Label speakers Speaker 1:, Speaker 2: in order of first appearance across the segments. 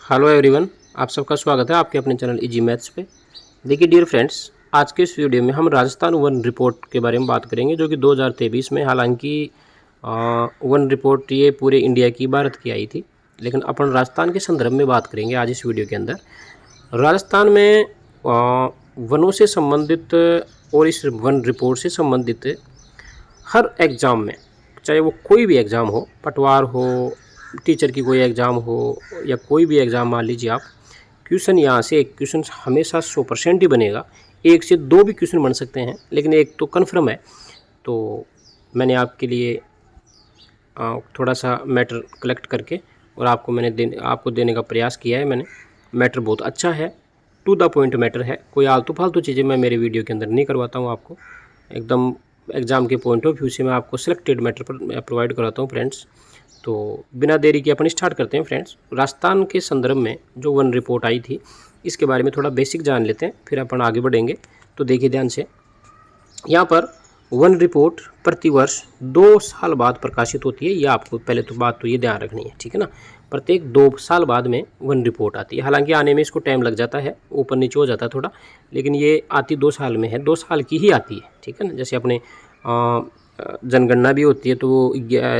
Speaker 1: Hello everyone, आप सबका स्वागत है आपके अपने चैनल इजी मैथ्स पे। देखिए डियर फ्रेंड्स, आज के इस वीडियो में हम राजस्थान वन रिपोर्ट के बारे में बात करेंगे जो कि 2023 में, हालांकि वन रिपोर्ट ये पूरे इंडिया की, भारत की आई थी, लेकिन अपन राजस्थान के संदर्भ में बात करेंगे आज इस वीडियो के अंदर। राजस्थान में वनों से संबंधित और इस वन रिपोर्ट से संबंधित हर एग्ज़ाम में, चाहे वो कोई भी एग्ज़ाम हो, पटवार हो, टीचर की कोई एग्ज़ाम हो या कोई भी एग्ज़ाम मान लीजिए आप, क्वेश्चन यहाँ से एक क्वेश्चन हमेशा 100% ही बनेगा। एक से दो भी क्वेश्चन बन सकते हैं, लेकिन एक तो कन्फर्म है। तो मैंने आपके लिए थोड़ा सा मैटर कलेक्ट करके और आपको देने का प्रयास किया है मैंने। मैटर बहुत अच्छा है, टू द पॉइंट मैटर है। कोई आलतू फालतू चीज़ें मैं मेरे वीडियो के अंदर नहीं करवाता हूँ आपको। एकदम एग्ज़ाम के पॉइंट ऑफ व्यू से मैं आपको सिलेक्टेड मैटर पर प्रोवाइड कराता हूँ फ्रेंड्स। तो बिना देरी के अपन स्टार्ट करते हैं फ्रेंड्स। राजस्थान के संदर्भ में जो वन रिपोर्ट आई थी, इसके बारे में थोड़ा बेसिक जान लेते हैं, फिर अपन आगे बढ़ेंगे। तो देखिए ध्यान से, यहाँ पर वन रिपोर्ट प्रतिवर्ष 2 साल बाद प्रकाशित होती है। ये आपको पहले तो बात तो ये ध्यान रखनी है, ठीक है ना। प्रत्येक 2 साल बाद में वन रिपोर्ट आती है। हालांकि आने में इसको टाइम लग जाता है, ऊपर नीचे हो जाता है थोड़ा, लेकिन ये आती 2 साल में है, 2 साल की ही आती है, ठीक है ना। जैसे अपने जनगणना भी होती है तो वो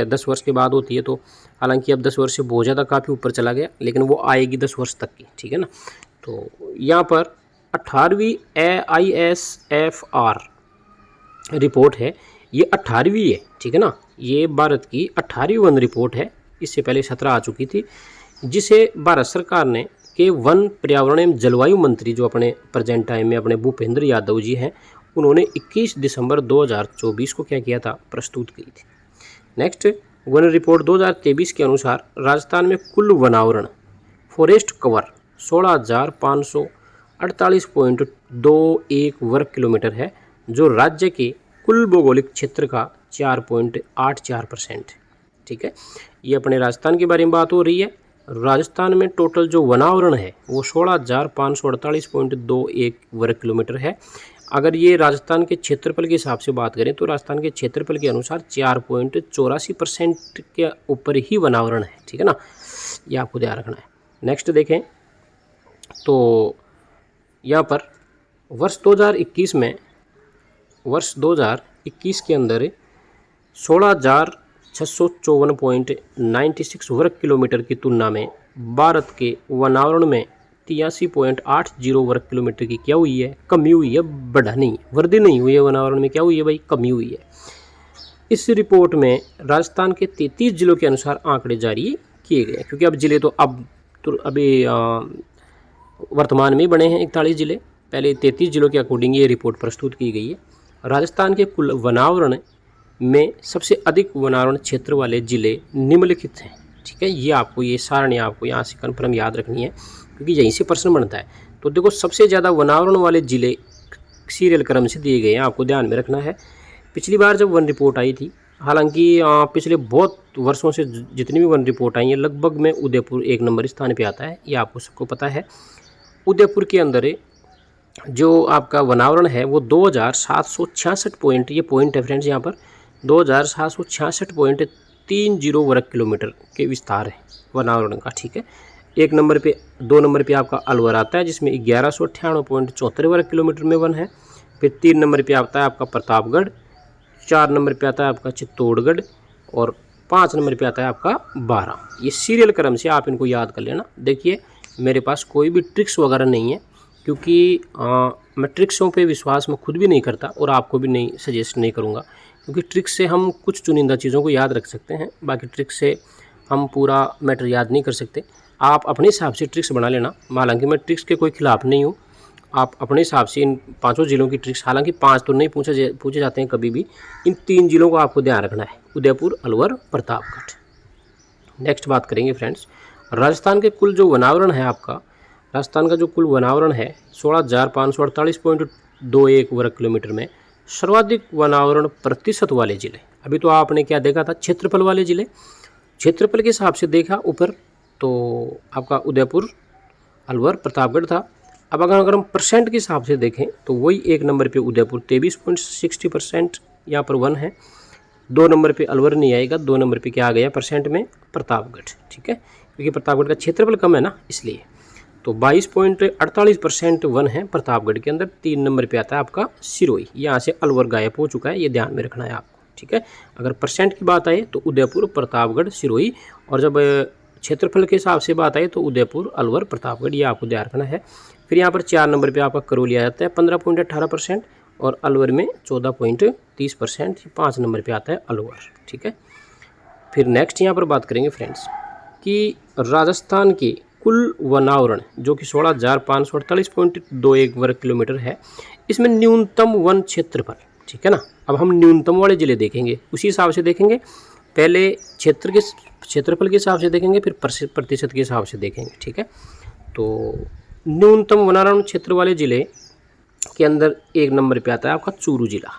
Speaker 1: 10 वर्ष के बाद होती है। तो हालांकि अब 10 वर्ष से बहुत ज़्यादा काफ़ी ऊपर चला गया, लेकिन वो आएगी 10 वर्ष तक की, ठीक है ना। तो यहाँ पर 18वीं ISFR रिपोर्ट है, ये 18वीं है, ठीक है ना। ये भारत की 18वीं वन रिपोर्ट है। इससे पहले 17 आ चुकी थी, जिसे भारत सरकार ने के वन, पर्यावरण एवं जलवायु मंत्री जो अपने प्रेजेंट टाइम में अपने भूपेंद्र यादव जी हैं, उन्होंने 21 दिसंबर 2024 को क्या किया था, प्रस्तुत की थी। नेक्स्ट, वन रिपोर्ट 2023 के अनुसार राजस्थान में कुल वनावरण फॉरेस्ट कवर 16,548.21 वर्ग किलोमीटर है, जो राज्य के कुल भौगोलिक क्षेत्र का 4.84%, ठीक है। ये अपने राजस्थान के बारे में बात हो रही है। राजस्थान में टोटल जो वनावरण है वो 16,548.21 वर्ग किलोमीटर है। अगर ये राजस्थान के क्षेत्रफल के हिसाब से बात करें तो राजस्थान के क्षेत्रफल के अनुसार 4.84% के ऊपर ही वनावरण है, ठीक है ना। ये आपको ध्यान रखना है। नेक्स्ट देखें तो यहाँ पर वर्ष 2021 के अंदर 16,654.96 वर्ग किलोमीटर की तुलना में भारत के वनावरण में 83.80 वर्ग किलोमीटर की क्या हुई है, कमी हुई है, बढ़ा नहीं, वृद्धि नहीं हुई है। वनावरण में क्या हुई है भाई, कमी हुई है। इस रिपोर्ट में राजस्थान के 33 जिलों के अनुसार आंकड़े जारी किए गए, क्योंकि अब जिले तो अभी वर्तमान में बने हैं 41 जिले। पहले 33 जिलों के अकॉर्डिंग ये रिपोर्ट प्रस्तुत की गई है। राजस्थान के कुल वनावरण में सबसे अधिक वनावरण क्षेत्र वाले जिले निम्नलिखित हैं, ठीक है। ये आपको, ये सारणी आपको यहाँ से कन्फर्म याद रखनी है, क्योंकि यहीं से प्रश्न बनता है। तो देखो, सबसे ज़्यादा वनावरण वाले जिले सीरियल क्रम से दिए गए हैं, आपको ध्यान में रखना है। पिछली बार जब वन रिपोर्ट आई थी, हालांकि पिछले बहुत वर्षों से जितनी भी वन रिपोर्ट आई है, लगभग में उदयपुर 1 नंबर स्थान पे आता है, ये आपको सबको पता है। उदयपुर के अंदर जो आपका वनावरण है वो 2,766 पॉइंट, ये पॉइंट है फ्रेंड्स, यहाँ पर 2,766.30 वर्ग किलोमीटर के विस्तार है वनावरण का, ठीक है। 2 नंबर पे आपका अलवर आता है, जिसमें 1198.74 वर्ग किलोमीटर में वन है। फिर 3 नंबर पे आता है आपका प्रतापगढ़, 4 नंबर पे आता है आपका चित्तौड़गढ़, और 5 नंबर पे आता है आपका 12। ये सीरियल क्रम से आप इनको याद कर लेना। देखिए, मेरे पास कोई भी ट्रिक्स वगैरह नहीं है, क्योंकि मैं ट्रिक्सों पे विश्वास मैं खुद भी नहीं करता और आपको भी नहीं सजेस्ट नहीं करूँगा, क्योंकि ट्रिक्स से हम कुछ चुनिंदा चीज़ों को याद रख सकते हैं, बाकी ट्रिक्स से हम पूरा मैटर याद नहीं कर सकते। आप अपने हिसाब से ट्रिक्स बना लेना। हालांकि मैं ट्रिक्स के कोई खिलाफ नहीं हूँ, आप अपने हिसाब से इन 5 जिलों की ट्रिक्स, हालांकि 5 तो नहीं पूछे जाते हैं कभी भी, इन 3 जिलों को आपको ध्यान रखना है, उदयपुर, अलवर, प्रतापगढ़। नेक्स्ट बात करेंगे फ्रेंड्स, राजस्थान के कुल जो वनावरण है आपका, राजस्थान का जो कुल वनावरण है 16,548.21 वर्ग किलोमीटर में सर्वाधिक वनावरण प्रतिशत वाले जिले, अभी तो आपने क्या देखा था, क्षेत्रफल वाले जिले, क्षेत्रफल के हिसाब से देखा ऊपर तो आपका उदयपुर, अलवर, प्रतापगढ़ था। अब अगर हम परसेंट के हिसाब से देखें तो वही 1 नंबर पे उदयपुर 23.60% यहाँ पर वन है। 2 नंबर पे अलवर नहीं आएगा, 2 नंबर पे क्या आ गया परसेंट में? प्रतापगढ़, ठीक है, क्योंकि प्रतापगढ़ का क्षेत्रफल कम है ना इसलिए। तो 22.48% वन है प्रतापगढ़ के अंदर। 3 नंबर पे आता है आपका सिरोही, यहाँ से अलवर गायब हो चुका है, ये ध्यान में रखना है आपको, ठीक है। अगर परसेंट की बात आए तो उदयपुर, प्रतापगढ़, सिरोही, और जब क्षेत्रफल के हिसाब से बात आए तो उदयपुर, अलवर, प्रतापगढ़, ये आपको ध्यान रखना है। फिर यहाँ पर 4 नंबर पे आपका करौली आ जाता है 15.18% और अलवर में 14.30%। 5 नंबर पे आता है अलवर, ठीक है। फिर नेक्स्ट यहाँ पर बात करेंगे फ्रेंड्स कि राजस्थान के कुल वनावरण जो कि 16,548.21 वर्ग किलोमीटर है, इसमें न्यूनतम वन क्षेत्रफल, ठीक है ना। अब हम न्यूनतम वाले ज़िले देखेंगे, उसी हिसाब से देखेंगे। पहले क्षेत्रफल के हिसाब से देखेंगे, फिर प्रतिशत के हिसाब से देखेंगे, ठीक है। तो न्यूनतम वनावरण क्षेत्र वाले ज़िले के अंदर 1 नंबर पे आता है आपका चूरू जिला,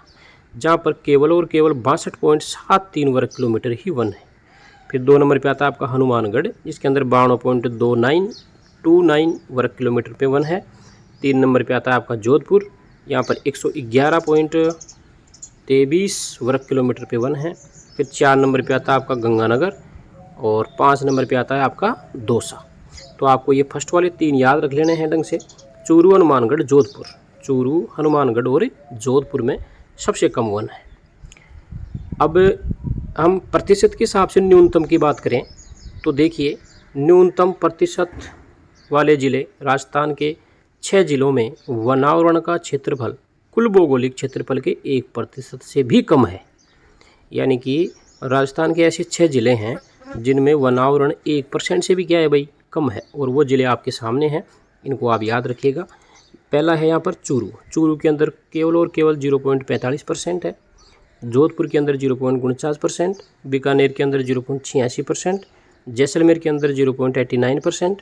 Speaker 1: जहाँ पर केवल और केवल 62.73 वर्ग किलोमीटर ही वन है। फिर 2 नंबर पे आता है आपका हनुमानगढ़, जिसके अंदर 52.2929 वर्ग किलोमीटर पे वन है। 3 नंबर पे आता है आपका जोधपुर, यहाँ पर 111.23 वर्ग किलोमीटर पे वन है। फिर 4 नंबर पे आता है आपका गंगानगर और 5 नंबर पे आता है आपका दौसा। तो आपको ये फर्स्ट वाले 3 याद रख लेने हैं ढंग से, चूरू, हनुमानगढ़, जोधपुर। चूरू, हनुमानगढ़ और जोधपुर में सबसे कम वन है। अब हम प्रतिशत के हिसाब से न्यूनतम की बात करें तो देखिए, न्यूनतम प्रतिशत वाले ज़िले राजस्थान के 6 ज़िलों में वनावरण का क्षेत्रफल कुल भौगोलिक क्षेत्रफल के 1% से भी कम है। यानी कि राजस्थान के ऐसे 6 ज़िले हैं जिनमें वनावरण 1% से भी क्या है भाई, कम है, और वो ज़िले आपके सामने हैं, इनको आप याद रखिएगा। पहला है यहाँ पर चूरू। चूरू के अंदर केवल और केवल 0.45% है। जोधपुर के अंदर 0.49%, बीकानेर के अंदर 0.86%, जैसलमेर के अंदर 0.89%,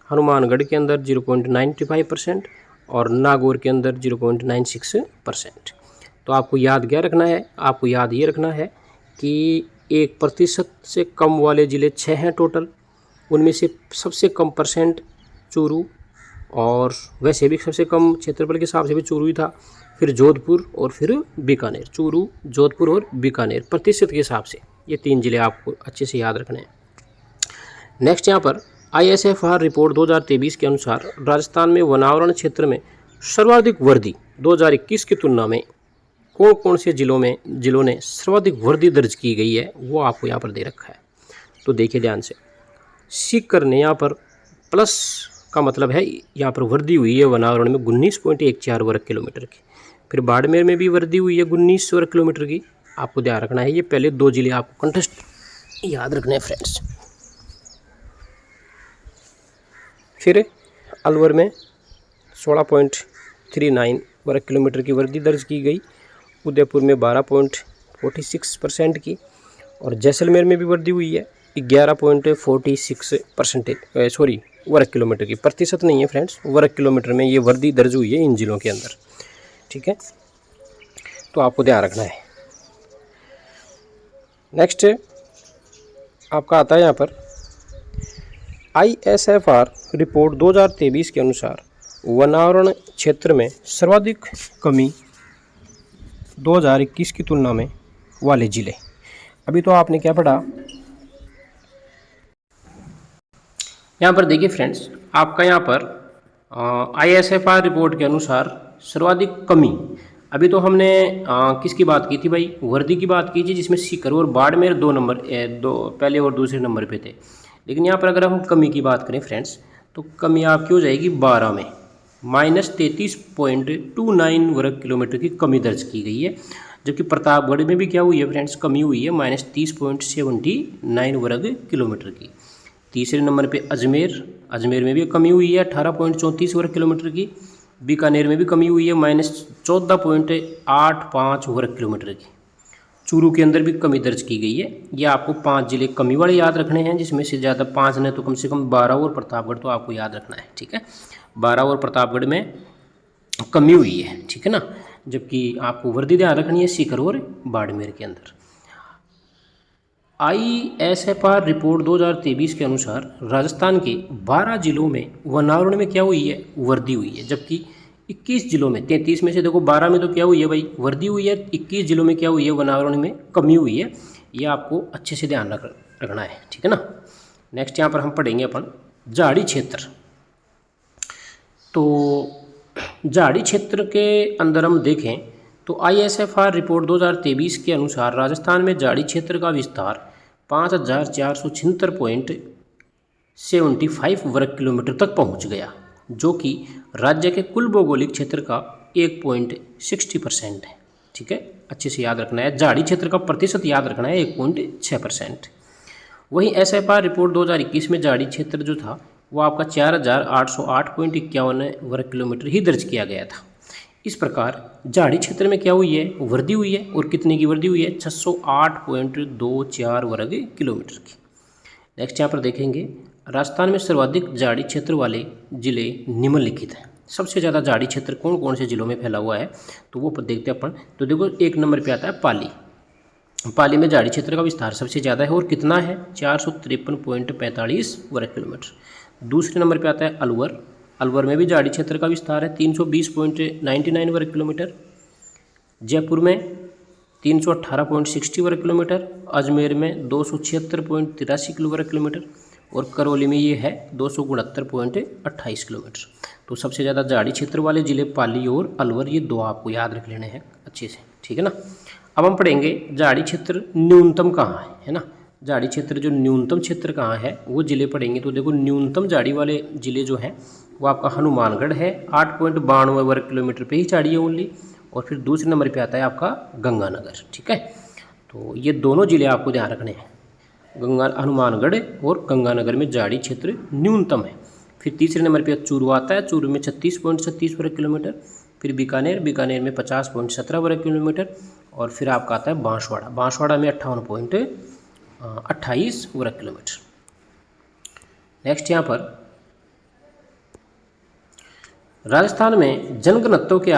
Speaker 1: हनुमानगढ़ के अंदर 0.95% और नागौर के अंदर 0.96%। तो आपको याद क्या रखना है? आपको याद ये रखना है कि 1% से कम वाले ज़िले 6 हैं टोटल, उनमें से सबसे कम परसेंट चूरू, और वैसे भी सबसे कम क्षेत्रफल के हिसाब से भी चूरू ही था। फिर जोधपुर और फिर बीकानेर। चूरू, जोधपुर और बीकानेर प्रतिशत के हिसाब से ये 3 ज़िले आपको अच्छे से याद रखने हैं। नेक्स्ट यहाँ पर ISFR रिपोर्ट 2023 के अनुसार राजस्थान में वनावरण क्षेत्र में सर्वाधिक वृद्धि 2021 की तुलना में कौन कौन से ज़िलों ने सर्वाधिक वृद्धि दर्ज की गई है, वो आपको यहाँ पर दे रखा है। तो देखिए ध्यान से, सीकर ने यहाँ पर प्लस का मतलब है यहाँ पर वृद्धि हुई है वनावरण में 19.14 वर्ग किलोमीटर की। फिर बाड़मेर में भी वृद्धि हुई है 19 वर्ग किलोमीटर की। आपको ध्यान रखना है, ये पहले 2 ज़िले आपको कंटेस्ट याद रखने हैं फ्रेंड्स। फिर अलवर में 16.39 वर्ग किलोमीटर की वृद्धि दर्ज की गई। उदयपुर में 12.46% की, और जैसलमेर में भी वृद्धि हुई है 11.46% वर्ग किलोमीटर की। प्रतिशत नहीं है फ्रेंड्स, वर्ग किलोमीटर में ये वृद्धि दर्ज हुई है इन जिलों के अंदर, ठीक है। तो आपको ध्यान रखना है। नेक्स्ट आपका आता है यहाँ पर ISFR रिपोर्ट 2023 के अनुसार वनावरण क्षेत्र में सर्वाधिक कमी 2021 की तुलना में वाले ज़िले। अभी तो आपने क्या पढ़ा, यहाँ पर देखिए फ्रेंड्स, आपका यहाँ पर ISFR रिपोर्ट के अनुसार सर्वाधिक कमी, अभी तो हमने किसकी बात की थी भाई, वृद्धि की बात की थी, जिसमें सीकर और बाड़मेर 2 नंबर पहले और दूसरे नंबर पे थे। लेकिन यहाँ पर अगर हम कमी की बात करें फ्रेंड्स, तो कमी आपकी हो जाएगी 12 में, -33.29 वर्ग किलोमीटर की कमी दर्ज की गई है। जबकि प्रतापगढ़ में भी क्या हुई है फ्रेंड्स, कमी हुई है -30.79 वर्ग किलोमीटर की। तीसरे नंबर पे अजमेर में भी कमी हुई है 18.34 वर्ग किलोमीटर की। बीकानेर में भी कमी हुई है -14.85 वर्ग किलोमीटर की। चूरू के अंदर भी कमी दर्ज की गई है। ये आपको 5 ज़िले कमी वाले याद रखने हैं, जिसमें से ज़्यादा 5 ने तो कम से कम 12 और प्रतापगढ़ तो आपको याद रखना है, ठीक है। 12 और प्रतापगढ़ में कमी हुई है, ठीक है ना। जबकि आपको वृद्धि ध्यान रखनी है सीकर और बाड़मेर के अंदर। ISFR रिपोर्ट 2023 के अनुसार राजस्थान के 12 जिलों में वनावरण में क्या हुई है, वृद्धि हुई है। जबकि 21 जिलों में, 33 में से देखो 12 में तो क्या हुई है भाई, वृद्धि हुई है, 21 जिलों में क्या हुई है, वनावरण में कमी हुई है। ये आपको अच्छे से ध्यान रखना है, ठीक है ना। नेक्स्ट यहाँ पर हम पढ़ेंगे अपन झाड़ी क्षेत्र। तो झाड़ी क्षेत्र के अंदर हम देखें तो ISFR रिपोर्ट 2023 के अनुसार राजस्थान में झाड़ी क्षेत्र का विस्तार 5476.75 वर्ग किलोमीटर तक पहुंच गया, जो कि राज्य के कुल भौगोलिक क्षेत्र का 1.60% है। ठीक है, अच्छे से याद रखना है, झाड़ी क्षेत्र का प्रतिशत याद रखना है 1.6%। वहीं SFR रिपोर्ट 2021 में झाड़ी क्षेत्र जो था वो आपका 4808.51 वर्ग किलोमीटर ही दर्ज किया गया था। इस प्रकार झाड़ी क्षेत्र में क्या हुई है, वृद्धि हुई है, और कितने की वृद्धि हुई है, 608.24 वर्ग किलोमीटर की। नेक्स्ट यहाँ पर देखेंगे राजस्थान में सर्वाधिक झाड़ी क्षेत्र वाले जिले निम्नलिखित हैं। सबसे ज़्यादा झाड़ी क्षेत्र कौन कौन से जिलों में फैला हुआ है, तो वो देखते हैं अपन। तो देखो 1 नंबर पे आता है पाली। पाली में झाड़ी क्षेत्र का विस्तार सबसे ज़्यादा है, और कितना है, 453.45 वर्ग किलोमीटर। दूसरे नंबर पे आता है अलवर। अलवर में भी झाड़ी क्षेत्र का विस्तार है 320.99 वर्ग किलोमीटर। जयपुर में 318.60 वर्ग किलोमीटर। अजमेर में 276.83 वर्ग किलोमीटर, और करौली में ये है 269.28 किलोमीटर। तो सबसे ज़्यादा झाड़ी क्षेत्र वाले जिले पाली और अलवर, ये दो आपको याद रख लेने हैं अच्छे से, ठीक है ना। अब हम पढ़ेंगे झाड़ी क्षेत्र न्यूनतम कहाँ है ना। झाड़ी क्षेत्र जो न्यूनतम क्षेत्र कहाँ है वो जिले पढ़ेंगे। तो देखो न्यूनतम झाड़ी वाले जिले जो हैं वो आपका हनुमानगढ़ है, 8.92 वर्ग किलोमीटर पे ही झाड़ी है ओनली। और फिर दूसरे नंबर पे आता है आपका गंगानगर, ठीक है। तो ये दोनों जिले आपको ध्यान रखने हैं, हनुमानगढ़ और गंगानगर में झाड़ी क्षेत्र न्यूनतम है। फिर तीसरे नंबर पे चूरू आता है, चूरू में 36.36 वर्ग किलोमीटर। फिर बीकानेर में 50.17 वर्ग किलोमीटर। और फिर आपका आता है बांसवाड़ा में 58.28 वर्ग किलोमीटर। नेक्स्ट यहाँ पर राजस्थान में जनघनत्व के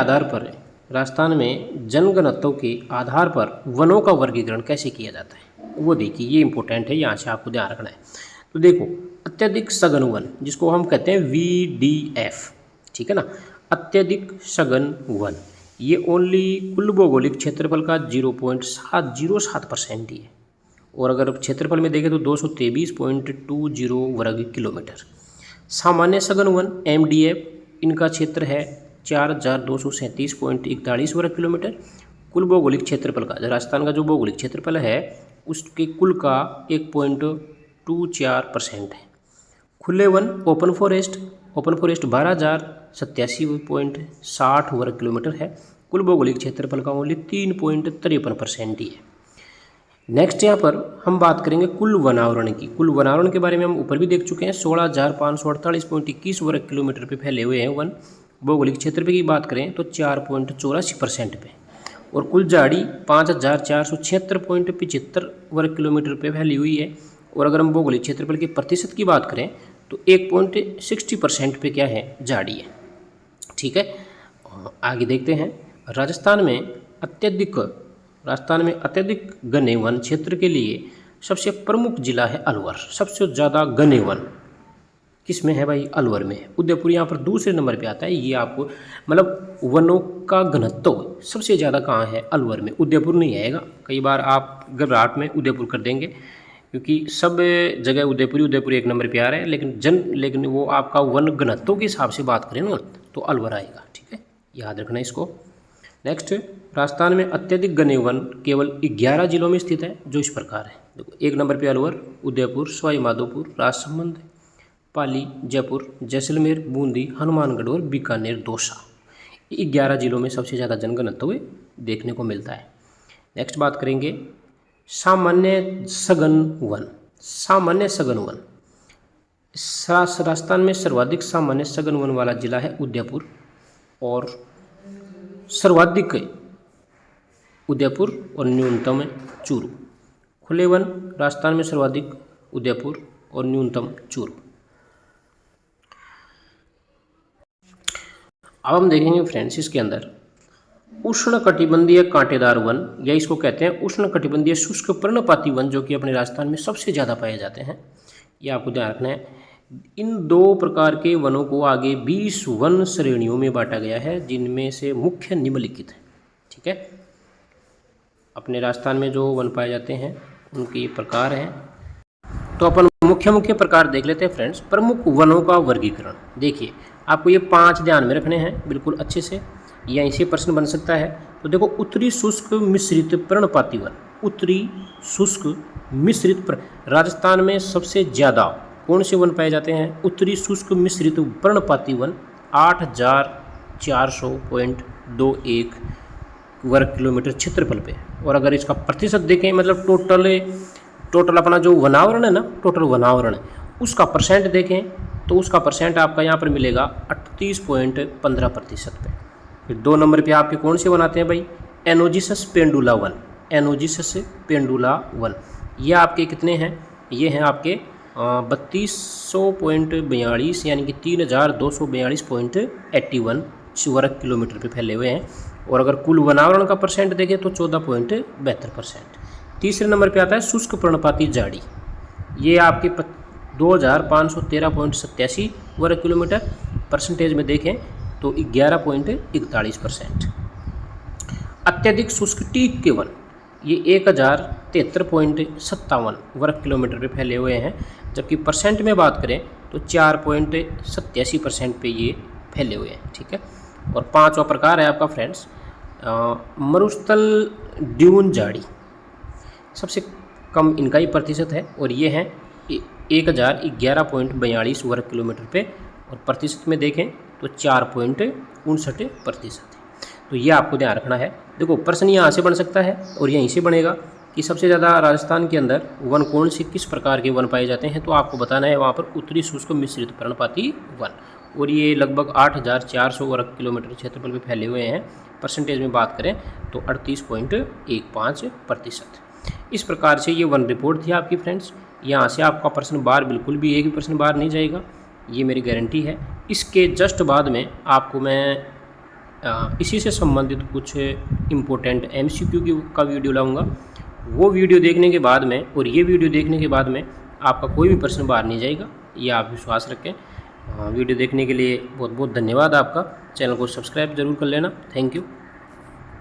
Speaker 1: आधार पर वनों का वर्गीकरण कैसे किया जाता है वो देखिए, ये इंपॉर्टेंट है, यहाँ से आपको ध्यान रखना है। तो देखो अत्यधिक सघन वन, जिसको हम कहते हैं VDF, ठीक है ना। अत्यधिक सघन वन ये ओनली कुल भौगोलिक क्षेत्रफल का 0.707% ही है। और अगर क्षेत्रफल में देखें तो 223.20 वर्ग किलोमीटर। सामान्य सघन वन MDF इनका क्षेत्र है 4237.41 वर्ग किलोमीटर। कुल भौगोलिक क्षेत्रफल का, राजस्थान का जो भौगोलिक क्षेत्रफल है उसके कुल का 1.24% है। खुले वन ओपन फॉरेस्ट 12,087.60 वर्ग किलोमीटर है। कुल भौगोलिक क्षेत्रफल का ओनली 3.53% ही है। नेक्स्ट यहाँ पर हम बात करेंगे कुल वनावरण की। कुल वनावरण के बारे में हम ऊपर भी देख चुके हैं, 16,548.21 वर्ग किलोमीटर पे फैले हुए हैं वन। भौगोलिक क्षेत्र पे की बात करें तो 4.84% पे। और कुल झाड़ी 5,476.75 वर्ग किलोमीटर पे फैली हुई है। और अगर हम भौगोलिक क्षेत्रफल के प्रतिशत की बात करें तो 1.60% पे क्या है, झाड़ी है, ठीक है। आगे देखते हैं राजस्थान में अत्यधिक घने वन क्षेत्र के लिए सबसे प्रमुख जिला है अलवर। सबसे ज़्यादा घने वन किस में है भाई, अलवर में है। उदयपुर यहाँ पर दूसरे नंबर पे आता है। ये आपको मतलब वनों का घनत्व सबसे ज़्यादा कहाँ है, अलवर में, उदयपुर नहीं आएगा। कई बार आप घबराहट में उदयपुर कर देंगे, क्योंकि सब जगह उदयपुर 1 नंबर पे आ रहा है, लेकिन वो आपका वन घनत्व के हिसाब से बात करें ना तो अलवर आएगा, ठीक है, याद रखना इसको। नेक्स्ट, राजस्थान में अत्यधिक घने वन केवल 11 जिलों में स्थित है, जो इस प्रकार है। देखो 1 नंबर पे अलवर, उदयपुर, सवाई माधोपुर, राजसमंद, पाली, जयपुर, जैसलमेर, बूंदी, हनुमानगढ़ और बीकानेर, दौसा। ये 11 जिलों में सबसे ज़्यादा जनघनत्व देखने को मिलता है। नेक्स्ट बात करेंगे सामान्य सघन वन। राजस्थान में सर्वाधिक सामान्य सघन वन वाला जिला है उदयपुर, और सर्वाधिक उदयपुर और न्यूनतम चूरू। खुले वन राजस्थान में सर्वाधिक उदयपुर और न्यूनतम चूरू। अब हम देखेंगे फ्रेंड्स इसके अंदर उष्णकटिबंधीय कांटेदार वन, या इसको कहते हैं उष्णकटिबंधीय शुष्क पर्णपाती वन, जो कि अपने राजस्थान में सबसे ज़्यादा पाए जाते हैं। ये आपको ध्यान रखना है। इन 2 प्रकार के वनों को आगे 20 वन श्रेणियों में बांटा गया है, जिनमें से मुख्य निम्नलिखित है। ठीक है, अपने राजस्थान में जो वन पाए जाते हैं उनके ये प्रकार हैं। तो अपन मुख्य प्रकार देख लेते हैं फ्रेंड्स। प्रमुख वनों का वर्गीकरण। देखिए, आपको ये 5 ध्यान में रखने हैं बिल्कुल अच्छे से, या इसे प्रश्न बन सकता है। तो देखो, उत्तरी शुष्क मिश्रित पर्णपाती वन। उत्तरी शुष्क मिश्रित राजस्थान में सबसे ज़्यादा कौन से वन पाए जाते हैं? उत्तरी शुष्क मिश्रित पर्णपाती वन 8400.21 वर्ग किलोमीटर क्षेत्रफल पे। और अगर इसका प्रतिशत देखें, मतलब टोटल अपना जो वनावरण है ना, टोटल वनावरण उसका परसेंट देखें तो उसका परसेंट आपका यहाँ पर मिलेगा 38.15% पे। फिर 2 नंबर पे आपके कौन से वन आते हैं भाई? एनोजिसस पेंडुला वन। एनोजिसस पेंडुला वन ये आपके कितने हैं? ये हैं आपके 3242 यानी कि 3242.81 वर्ग किलोमीटर पे फैले हुए हैं। और अगर कुल वनावरण का परसेंट देखें तो 14.72%। तीसरे नंबर पे आता है शुष्क पर्णपाती झाड़ी। ये आपके 2513.87 वर्ग किलोमीटर। परसेंटेज में देखें तो 11.41%। अत्यधिक शुष्क टीक के वन ये 1073.57 वर्ग किलोमीटर पे फैले हुए हैं, जबकि परसेंट में बात करें तो 4.87% पे ये फैले हुए हैं। ठीक है, और 5वां प्रकार है आपका फ्रेंड्स मरुस्थल ड्यून झाड़ी। सबसे कम इनका ही प्रतिशत है, और ये हैं 1011.42 वर्ग किलोमीटर पे, और प्रतिशत में देखें तो 4.59% है। तो ये आपको ध्यान रखना है। देखो, प्रश्न यहाँ से बन सकता है और यहीं से बनेगा कि सबसे ज़्यादा राजस्थान के अंदर वन कौन से किस प्रकार के वन पाए जाते हैं, तो आपको बताना है वहाँ पर उत्तरी शुष्क मिश्रित पर्णपाती वन, और ये लगभग 8400 वर्ग किलोमीटर क्षेत्रफल पे फैले हुए हैं। परसेंटेज में बात करें तो 38.15%। इस प्रकार से ये वन रिपोर्ट थी आपकी फ्रेंड्स। यहाँ से आपका प्रश्न बार बिल्कुल भी एक भी प्रश्न बार नहीं जाएगा, ये मेरी गारंटी है। इसके जस्ट बाद में आपको मैं इसी से संबंधित कुछ इम्पोर्टेंट MCQ का वीडियो लाऊंगा। वो वीडियो देखने के बाद में और ये वीडियो देखने के बाद में आपका कोई भी प्रश्न बाहर नहीं जाएगा, ये आप विश्वास रखें। वीडियो देखने के लिए बहुत बहुत धन्यवाद आपका। चैनल को सब्सक्राइब जरूर कर लेना। Thank you.